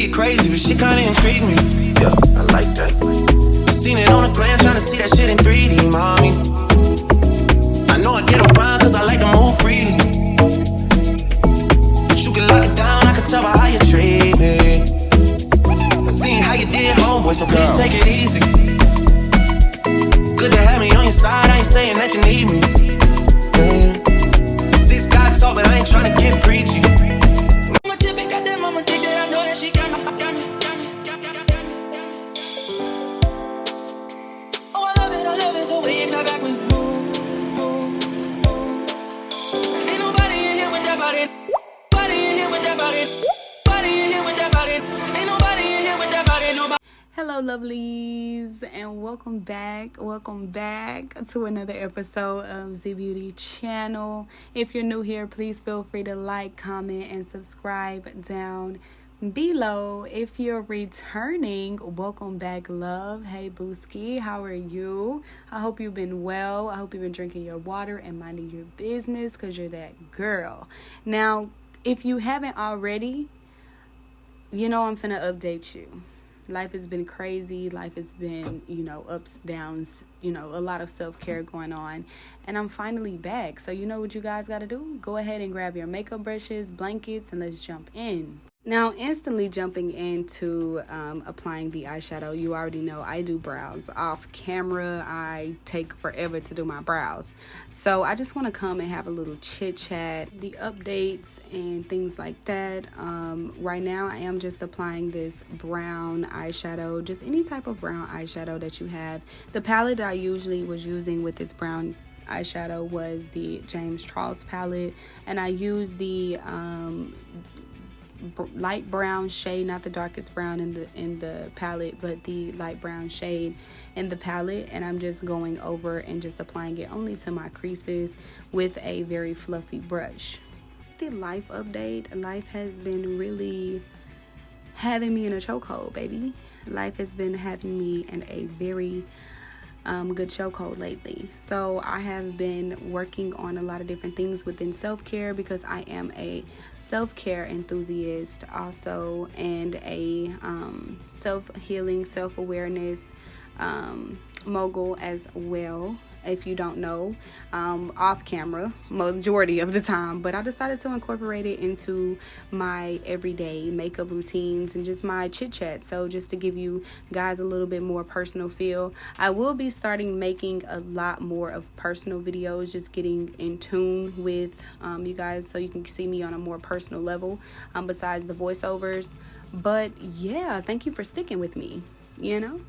you crazy, but shit kinda intrigue me. Yeah, I like that. Seen it on the gram, tryna see that shit in 3D, mommy. I know I get around cause I like to move freely. But you can lock it down, I can tell by how you treat me. I seen how you did, homeboy, so please take it easy. Good to have me on your side, I ain't saying that you need me. Yeah. 6 got tall, but I ain't tryna get preachy. Mama tip it, got that mama think that I know that she got me. Oh, I love it, the way you clap back me. Ain't nobody in here with that body. Nobody in here with that body. Nobody in here with that body. Ain't nobody in here with that body. Nobody. Hello lovelies, and welcome back to another episode of Zhebeauty channel. If you're new here, please feel free to like, comment, and subscribe down below. If you're returning, welcome back, love. Hey Booski, how are you? I hope you've been well. I hope you've been drinking your water and minding your business, because you're that girl. Now, if you haven't already, you know I'm finna update you. Life has been crazy. Life has been, ups, downs, a lot of self-care going on. And I'm finally back. So you know what you guys got to do? Go ahead and grab your makeup brushes, blankets, and let's jump in. Now, instantly jumping into applying the eyeshadow, you already know I do brows. Off camera, I take forever to do my brows. So I just want to come and have a little chit chat, the updates and things like that. Right now, I am just applying this brown eyeshadow, just any type of brown eyeshadow that you have. The palette that I usually was using with this brown eyeshadow was the James Charles palette, and I used the light brown shade, not the darkest brown in the palette, but the light brown shade in the palette, and I'm just going over and just applying it only to my creases with a very fluffy brush. The life update, life has been really having me in a chokehold, baby. Life has been having me in a very good chokehold lately. So I have been working on a lot of different things within self-care, because I am a self-care enthusiast also, and a self-healing, self-awareness mogul as well. If you don't know, off camera majority of the time, but I decided to incorporate it into my everyday makeup routines and just my chit chat. So just to give you guys a little bit more personal feel, I will be starting making a lot more of personal videos, just getting in tune with you guys, so you can see me on a more personal level besides the voiceovers. But yeah, thank you for sticking with me.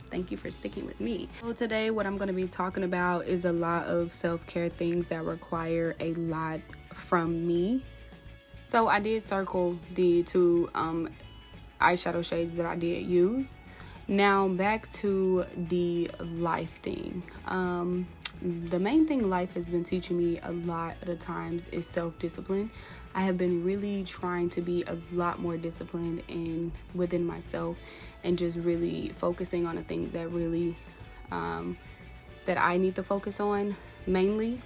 Thank you for sticking with me. So today what I'm going to be talking about is a lot of self-care things that require a lot from me. So I did circle the two eyeshadow shades that I did use. Now back to the life thing. The main thing life has been teaching me a lot of the times is self-discipline. I have been really trying to be a lot more disciplined within myself, and just really focusing on the things that really that I need to focus on mainly.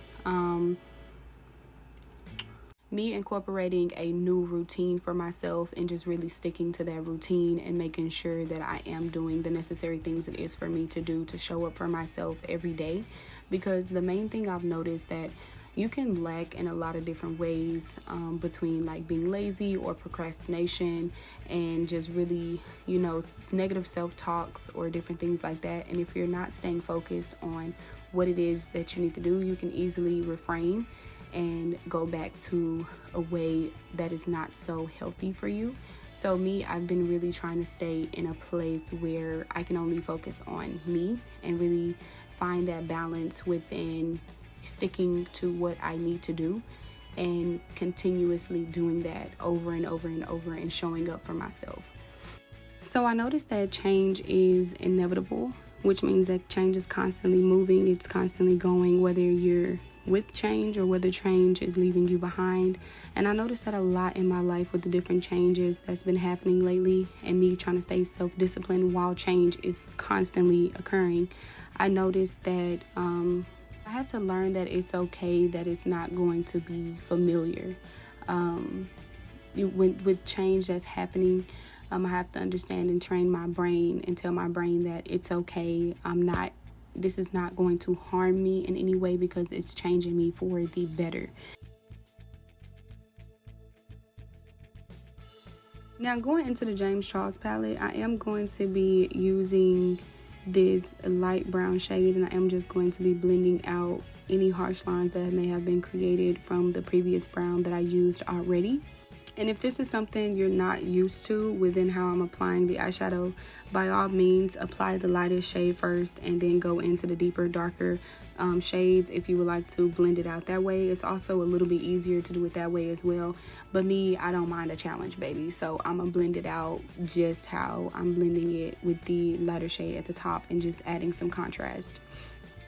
Me incorporating a new routine for myself and just really sticking to that routine and making sure that I am doing the necessary things it is for me to do to show up for myself every day. Because the main thing I've noticed that you can lack in a lot of different ways, between like being lazy or procrastination and just really, negative self-talks or different things like that. And if you're not staying focused on what it is that you need to do, you can easily refrain and go back to a way that is not so healthy for you. So I've been really trying to stay in a place where I can only focus on me and really find that balance within sticking to what I need to do and continuously doing that over and over and over and showing up for myself. So I noticed that change is inevitable, which means that change is constantly moving. It's constantly going, whether you're with change or whether change is leaving you behind. And I noticed that a lot in my life with the different changes that's been happening lately, and me trying to stay self-disciplined while change is constantly occurring. I noticed that I had to learn that it's okay that it's not going to be familiar. With change that's happening, I have to understand and train my brain and tell my brain that it's okay. This is not going to harm me in any way because it's changing me for the better. Now, going into the James Charles palette, I am going to be using this light brown shade, and I am just going to be blending out any harsh lines that may have been created from the previous brown that I used already. And if this is something you're not used to within how I'm applying the eyeshadow, by all means apply the lightest shade first and then go into the deeper, darker shades if you would like to blend it out that way. It's also a little bit easier to do it that way as well. But me, I don't mind a challenge, baby. So I'm gonna blend it out just how I'm blending it with the lighter shade at the top and just adding some contrast.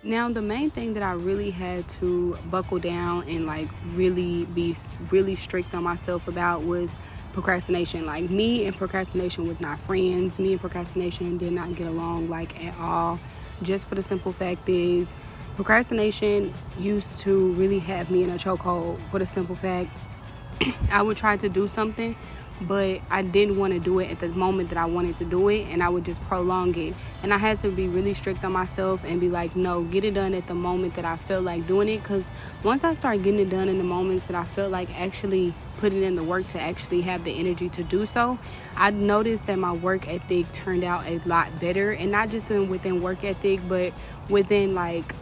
Now, the main thing that I really had to buckle down and like really be really strict on myself about was procrastination. Like, me and procrastination was not friends. Me and procrastination did not get along like at all. Just for the simple fact is, procrastination used to really have me in a chokehold. For the simple fact, I would try to do something, but I didn't want to do it at the moment that I wanted to do it, and I would just prolong it. And I had to be really strict on myself and be like, no, get it done at the moment that I feel like doing it. Because once I start getting it done in the moments that I feel like actually putting in the work to actually have the energy to do so, I noticed that my work ethic turned out a lot better. And not just within work ethic, but within like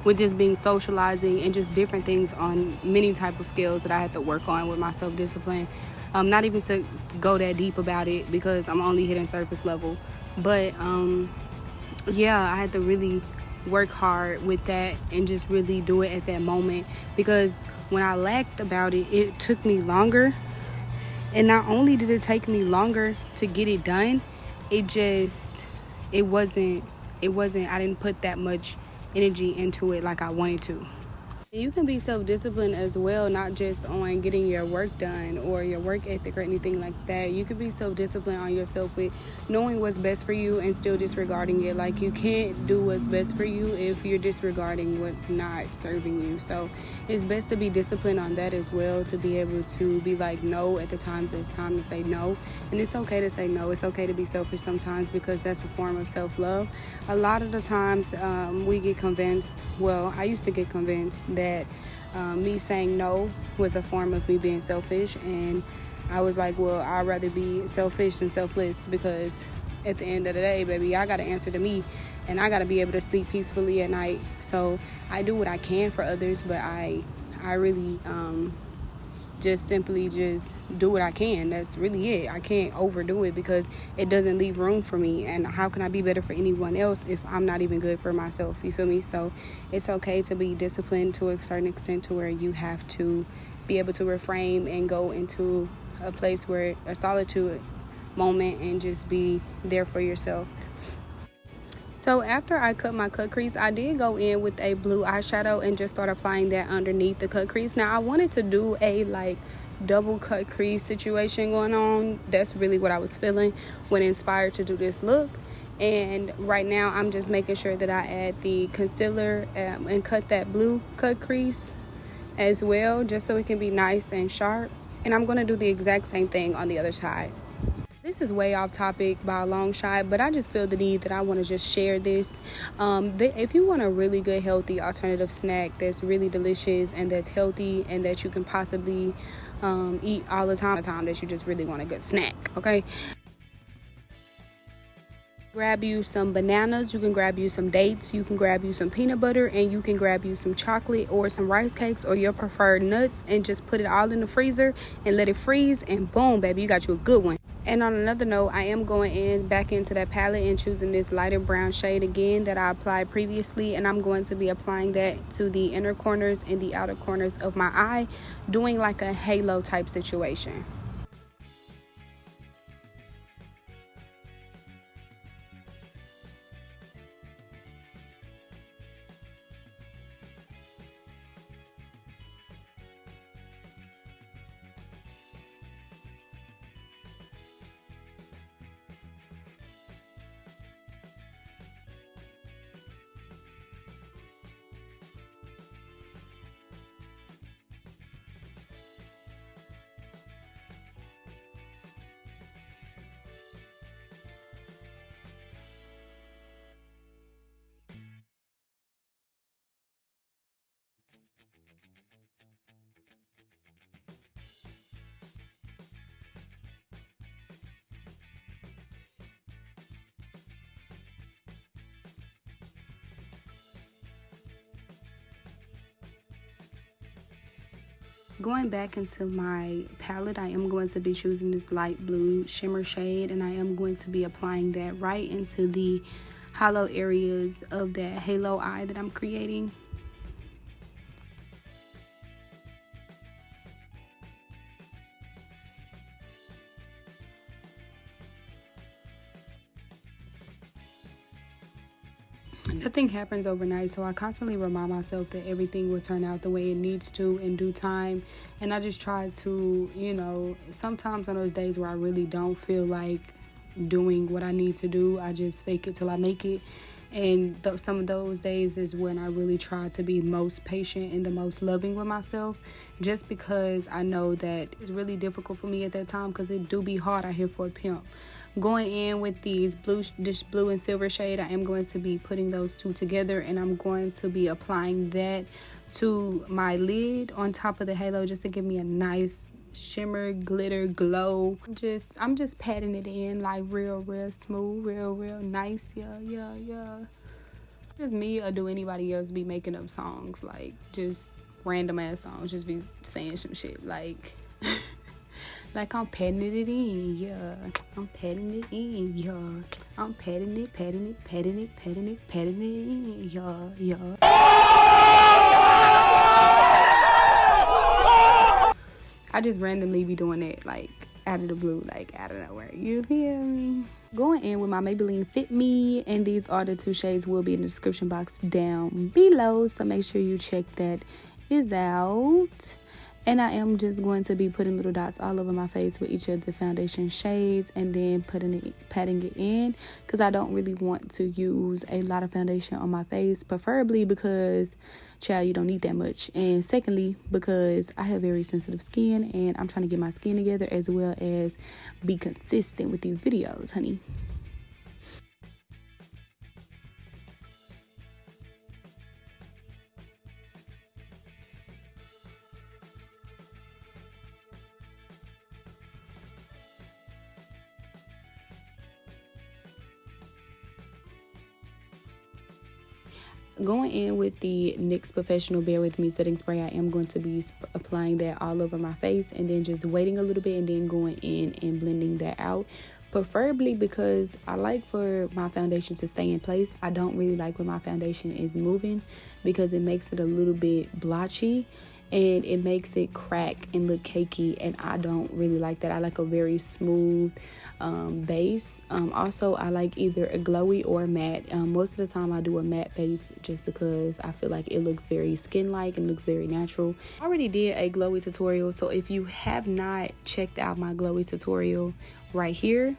with just being socializing and just different things on many type of skills that I had to work on with my self-discipline. Not even to go that deep about it because I'm only hitting surface level. But yeah, I had to really work hard with that and just really do it at that moment, because when I lacked about it, it took me longer. And not only did it take me longer to get it done, it wasn't, I didn't put that much energy into it like I wanted to. You can be self-disciplined as well, not just on getting your work done or your work ethic or anything like that. You could be self-disciplined on yourself with knowing what's best for you and still disregarding it. Like, you can't do what's best for you if you're disregarding what's not serving you. So it's best to be disciplined on that as well, to be able to be like no at the times it's time to say no. And it's okay to say no. It's okay to be selfish sometimes, because that's a form of self-love. A lot of the times we get convinced, well, I used to get convinced that me saying no was a form of me being selfish, and I was like, well, I'd rather be selfish than selfless, because at the end of the day, baby, I gotta answer to me, and I gotta be able to sleep peacefully at night. So I do what I can for others, but I really just simply just do what I can. That's really it. I can't overdo it because it doesn't leave room for me. And how can I be better for anyone else if I'm not even good for myself? You feel me? So it's okay to be disciplined to a certain extent, to where you have to be able to refrain and go into a place where a solitude moment and just be there for yourself. So after I cut my cut crease, I did go in with a blue eyeshadow and just start applying that underneath the cut crease. Now, I wanted to do a like double cut crease situation going on. That's really what I was feeling when inspired to do this look. And right now I'm just making sure that I add the concealer and cut that blue cut crease as well, just so it can be nice and sharp. And I'm going to do the exact same thing on the other side. This is way off topic by a long shot, but I just feel the need that I want to just share this. If you want a really good, healthy alternative snack that's really delicious and that's healthy and that you can possibly eat all the time, that you just really want a good snack, okay? Grab you some bananas, you can grab you some dates, you can grab you some peanut butter, and you can grab you some chocolate or some rice cakes or your preferred nuts, and just put it all in the freezer and let it freeze, and boom, baby, you got you a good one. And on another note, I am going back into that palette and choosing this lighter brown shade again that I applied previously, and I'm going to be applying that to the inner corners and the outer corners of my eye, doing like a halo type situation. Going back into my palette, I am going to be choosing this light blue shimmer shade, and I am going to be applying that right into the hollow areas of that halo eye that I'm creating. Nothing happens overnight, so I constantly remind myself that everything will turn out the way it needs to in due time. And I just try to, you know, sometimes on those days where I really don't feel like doing what I need to do, I just fake it till I make it. And some of those days is when I really try to be most patient and the most loving with myself, just because I know that it's really difficult for me at that time, because it do be hard out here for a pimp. Going in with this blue and silver shade, I am going to be putting those two together, and I'm going to be applying that to my lid on top of the halo just to give me a nice shimmer, glitter, glow. I'm just patting it in like real smooth, real nice. Yeah. Just me, or do anybody else be making up songs, like just random ass songs, just be saying some shit like like I'm patting it in, yeah. I'm patting it in, yeah. I'm patting it in, yeah. I just randomly be doing it, like, out of the blue, like, out of nowhere. You feel me? Going in with my Maybelline Fit Me, and these are the two shades will be in the description box down below, so make sure you check that is out. And I am just going to be putting little dots all over my face with each of the foundation shades, and then patting it in, because I don't really want to use a lot of foundation on my face, preferably because, child, you don't need that much, and secondly, because I have very sensitive skin, and I'm trying to get my skin together as well as be consistent with these videos, honey. Going in with the NYX Professional Bear With Me setting spray, I am going to be applying that all over my face, and then just waiting a little bit and then going in and blending that out. Preferably because I like for my foundation to stay in place. I don't really like when my foundation is moving, because it makes it a little bit blotchy and it makes it crack and look cakey, and I don't really like that. I like a very smooth base. Also, I like either a glowy or a matte. Most of the time I do a matte base, just because I feel like it looks very skin-like and looks very natural. I already did a glowy tutorial, so if you have not checked out my glowy tutorial right here,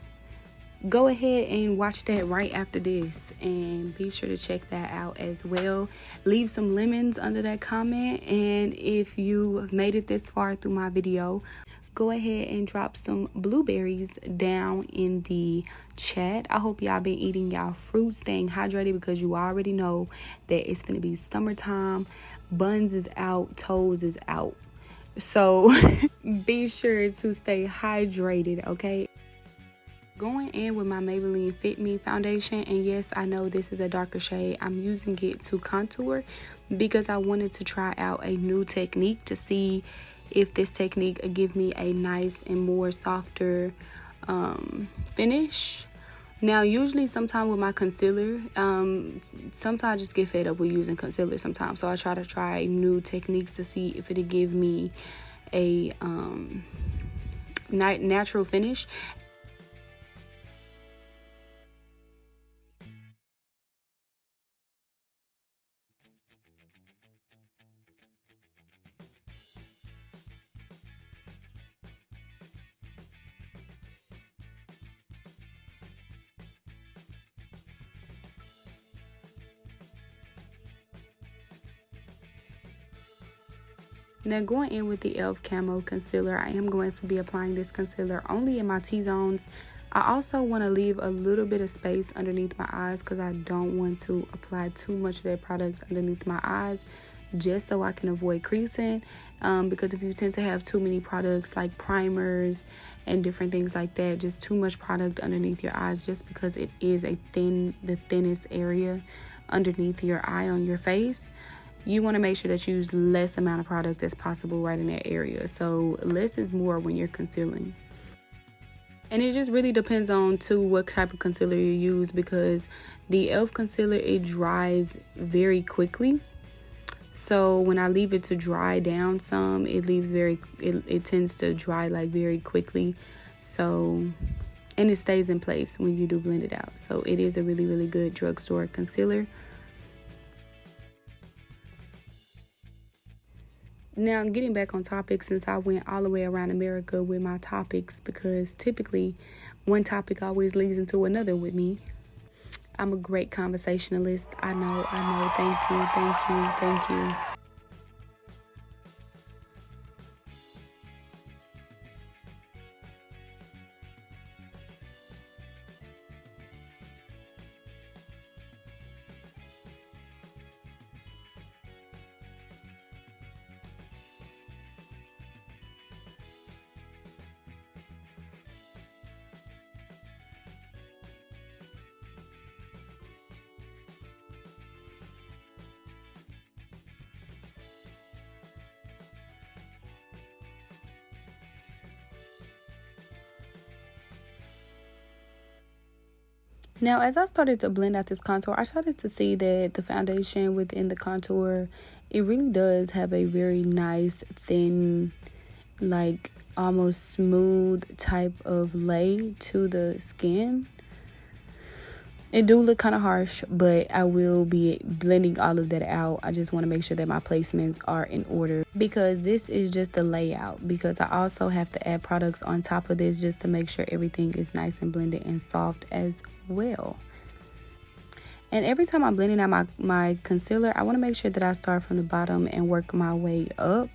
go ahead and watch that right after this, and be sure to check that out as well. Leave some lemons under that comment, and if you made it this far through my video, go ahead and drop some blueberries down in the chat. I hope y'all been eating y'all fruit, staying hydrated, because you already know that it's gonna be summertime. Buns is out, toes is out, so be sure to stay hydrated, okay? Going in with my Maybelline Fit Me foundation, and yes, I know this is a darker shade. I'm using it to contour because I wanted to try out a new technique to see if this technique would give me a nice and more softer finish. Now, usually sometimes with my concealer, sometimes I just get fed up with using concealer sometimes, so I try new techniques to see if it'll give me a natural finish. Now, going in with the e.l.f. Camo Concealer, I am going to be applying this concealer only in my T-zones. I also want to leave a little bit of space underneath my eyes, because I don't want to apply too much of that product underneath my eyes, just so I can avoid creasing. Because if you tend to have too many products like primers and different things like that, just too much product underneath your eyes, just because it is the thinnest area underneath your eye on your face, you want to make sure that you use less amount of product as possible right in that area. So less is more when you're concealing. And it just really depends on too what type of concealer you use, because the e.l.f. concealer, it dries very quickly. So when I leave it to dry down some, it tends to dry like very quickly. So, and it stays in place when you do blend it out. So it is a really, really good drugstore concealer. Now, getting back on topic, since I went all the way around America with my topics, because typically one topic always leads into another with me. I'm a great conversationalist. I know. Thank you. Now, as I started to blend out this contour, I started to see that the foundation within the contour, it really does have a very nice, thin, like almost smooth type of lay to the skin. It do look kind of harsh, but I will be blending all of that out. I just want to make sure that my placements are in order, because this is just the layout, because I also have to add products on top of this just to make sure everything is nice and blended and soft as well. And every time I'm blending out my concealer, I want to make sure that I start from the bottom and work my way up.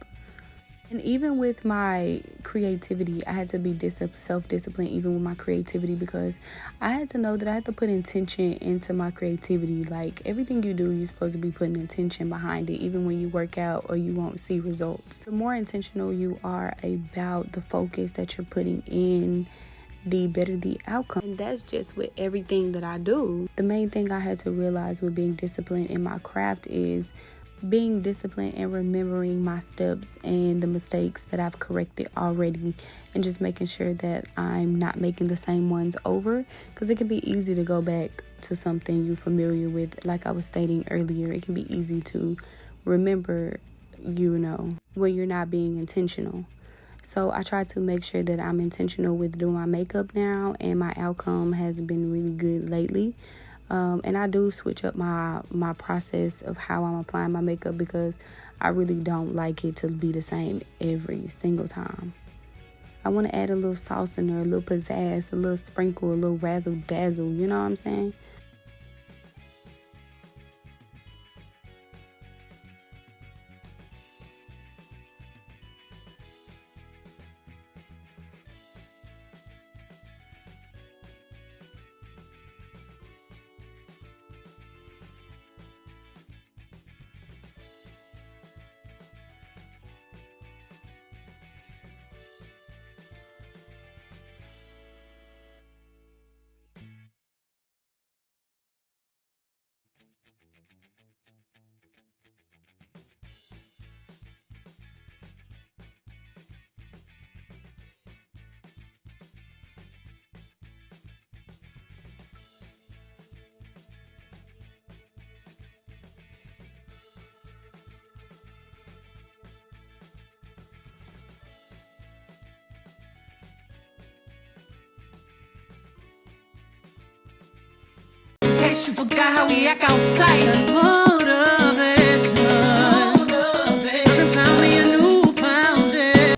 And even with my creativity, I had to be self-disciplined even with my creativity, because I had to know that I had to put intention into my creativity. Like, everything you do, you're supposed to be putting intention behind it, even when you work out or you won't see results. The more intentional you are about the focus that you're putting in, the better the outcome. And that's just with everything that I do. The main thing I had to realize with being disciplined in my craft is being disciplined and remembering my steps and the mistakes that I've corrected already, and just making sure that I'm not making the same ones over, because it can be easy to go back to something you're familiar with. Like I was stating earlier, it can be easy to remember, when you're not being intentional. So I try to make sure that I'm intentional with doing my makeup now, and my outcome has been really good lately. And I do switch up my process of how I'm applying my makeup, because I really don't like it to be the same every single time. I want to add a little sauce in there, a little pizzazz, a little sprinkle, a little razzle dazzle, you know what I'm saying? In case you forgot how we act outside. Motivation. Found me a new foundation.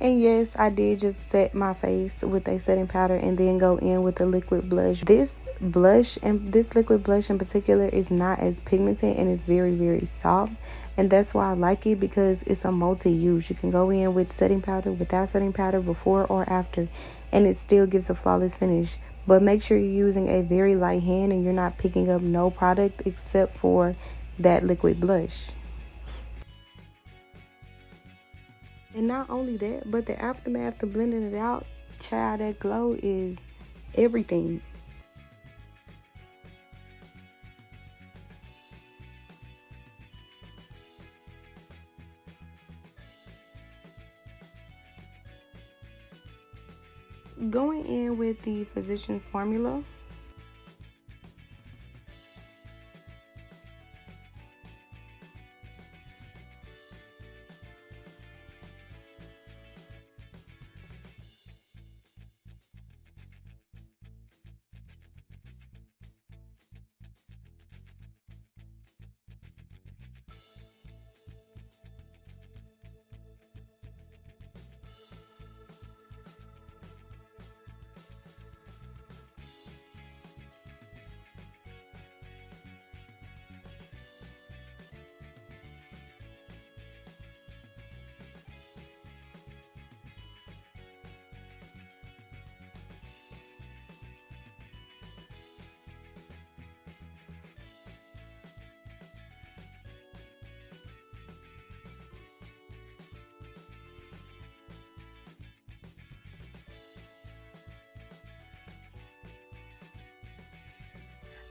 And yes, I did just set my face with a setting powder and then go in with the liquid blush. This liquid blush in particular is not as pigmented and it's very, very soft. And that's why I like it, because it's a multi-use. You can go in with setting powder, without setting powder, before or after, and it still gives a flawless finish. But make sure you're using a very light hand and you're not picking up no product except for that liquid blush. And not only that, but the aftermath of blending it out, child, that glow is everything. Going in with the Physicians Formula.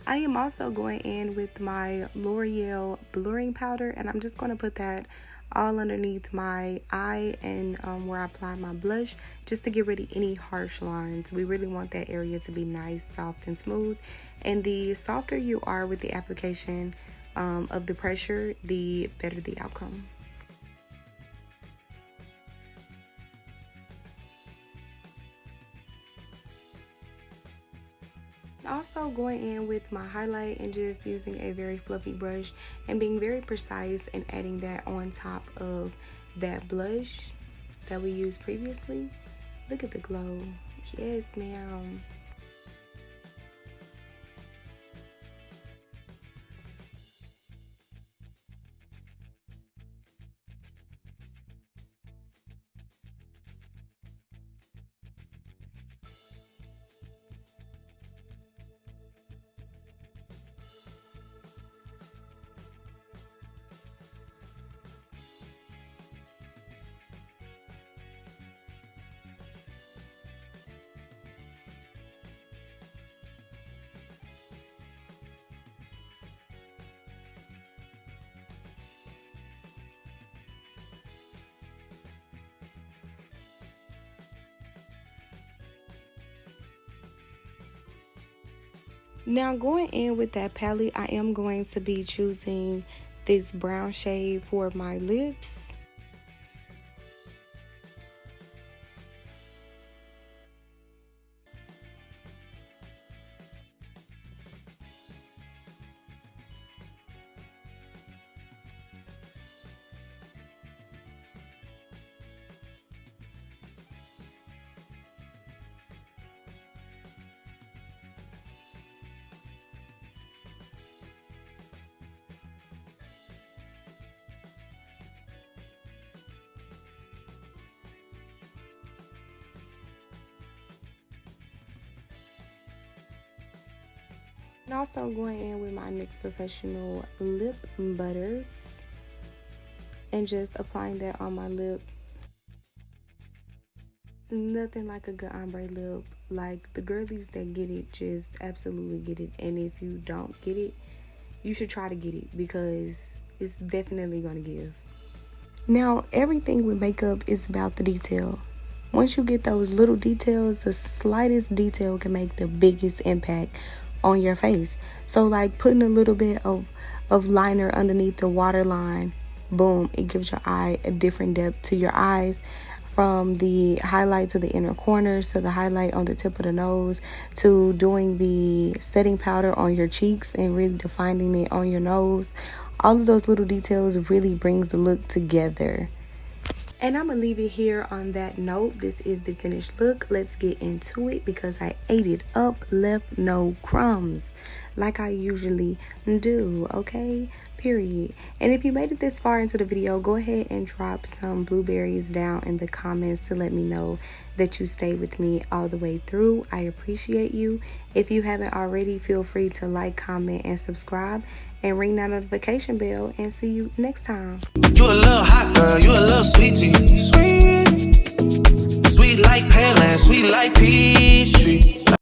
I am also going in with my L'Oreal blurring powder, and I'm just going to put that all underneath my eye and where I apply my blush, just to get rid of any harsh lines. We really want that area to be nice, soft, and smooth. And the softer you are with the application of the pressure, the better the outcome. Also going in with my highlight and just using a very fluffy brush and being very precise and adding that on top of that blush that we used previously. Look at the glow. Yes, ma'am. Now going in with that palette, I am going to be choosing this brown shade for my lips. And also going in with my NYX Professional Lip Butters and just applying that on my lip. It's nothing like a good ombre lip. Like, the girlies that get it just absolutely get it. And if you don't get it, you should try to get it, because it's definitely going to give. Now, everything with makeup is about the detail. Once you get those little details, the slightest detail can make the biggest impact on your face. So like putting a little bit of liner underneath the waterline, boom, it gives your eye a different depth to your eyes, from the highlight to the inner corners, to the highlight on the tip of the nose, to doing the setting powder on your cheeks and really defining it on your nose. All of those little details really brings the look together. And I'm gonna leave it here on that note. This is the finished look. Let's get into it because I ate it up, left no crumbs, like I usually do, okay? Period. And if you made it this far into the video, go ahead and drop some blueberries down in the comments to let me know that you stayed with me all the way through. I appreciate you. If you haven't already, feel free to like, comment, and subscribe, and ring that notification bell, and see you next time. You a little hot girl, you a little sweetie. Sweet. Sweet like Pearland, sweet like pea.